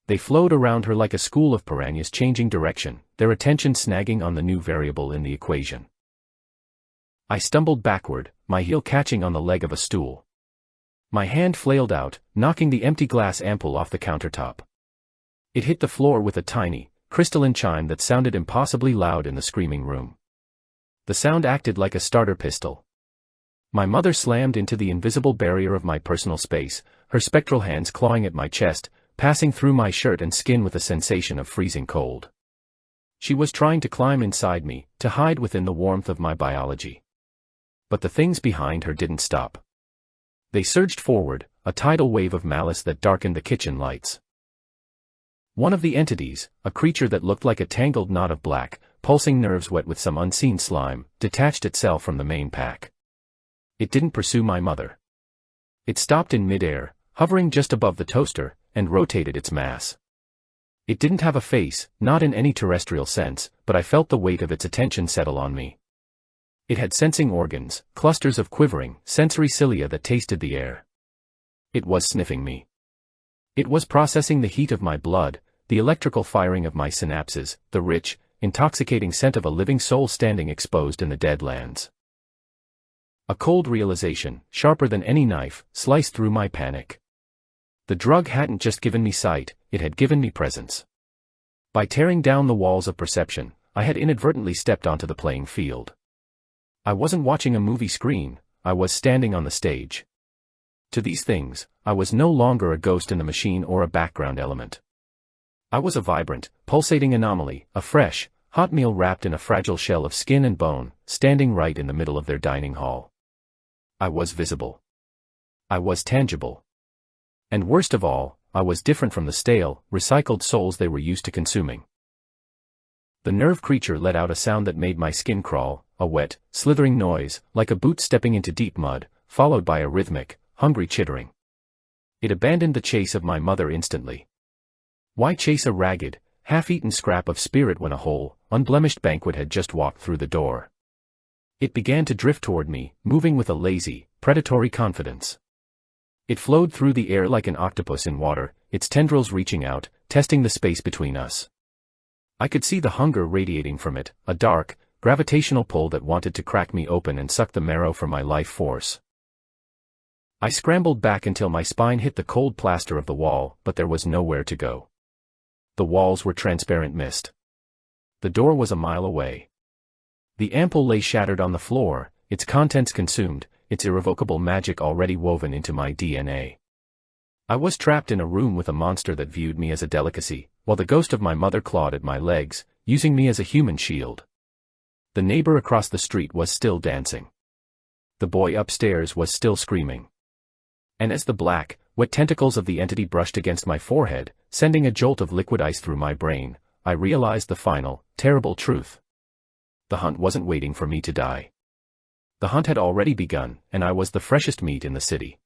They flowed around her like a school of piranhas changing direction, their attention snagging on the new variable in the equation. I stumbled backward, my heel catching on the leg of a stool. My hand flailed out, knocking the empty glass ampoule off the countertop. It hit the floor with a tiny, crystalline chime that sounded impossibly loud in the screaming room. The sound acted like a starter pistol. My mother slammed into the invisible barrier of my personal space, her spectral hands clawing at my chest, passing through my shirt and skin with a sensation of freezing cold. She was trying to climb inside me, to hide within the warmth of my biology. But the things behind her didn't stop. They surged forward, a tidal wave of malice that darkened the kitchen lights. One of the entities, a creature that looked like a tangled knot of black, pulsing nerves wet with some unseen slime, detached itself from the main pack. It didn't pursue my mother. It stopped in midair, hovering just above the toaster, and rotated its mass. It didn't have a face, not in any terrestrial sense, but I felt the weight of its attention settle on me. It had sensing organs, clusters of quivering, sensory cilia that tasted the air. It was sniffing me. It was processing the heat of my blood, the electrical firing of my synapses, the rich, intoxicating scent of a living soul standing exposed in the deadlands. A cold realization, sharper than any knife, sliced through my panic. The drug hadn't just given me sight, it had given me presence. By tearing down the walls of perception, I had inadvertently stepped onto the playing field. I wasn't watching a movie screen, I was standing on the stage. To these things, I was no longer a ghost in the machine or a background element. I was a vibrant, pulsating anomaly, a fresh, hot meal wrapped in a fragile shell of skin and bone, standing right in the middle of their dining hall. I was visible. I was tangible. And worst of all, I was different from the stale, recycled souls they were used to consuming. The nerve creature let out a sound that made my skin crawl, a wet, slithering noise, like a boot stepping into deep mud, followed by a rhythmic, hungry chittering. It abandoned the chase of my mother instantly. Why chase a ragged, half-eaten scrap of spirit when a whole, unblemished banquet had just walked through the door? It began to drift toward me, moving with a lazy, predatory confidence. It flowed through the air like an octopus in water, its tendrils reaching out, testing the space between us. I could see the hunger radiating from it, a dark, gravitational pull that wanted to crack me open and suck the marrow from my life force. I scrambled back until my spine hit the cold plaster of the wall, but there was nowhere to go. The walls were transparent mist. The door was a mile away. The ampoule lay shattered on the floor, its contents consumed, its irrevocable magic already woven into my DNA. I was trapped in a room with a monster that viewed me as a delicacy, while the ghost of my mother clawed at my legs, using me as a human shield. The neighbor across the street was still dancing. The boy upstairs was still screaming. And as the black, wet tentacles of the entity brushed against my forehead, sending a jolt of liquid ice through my brain, I realized the final, terrible truth. The hunt wasn't waiting for me to die. The hunt had already begun, and I was the freshest meat in the city.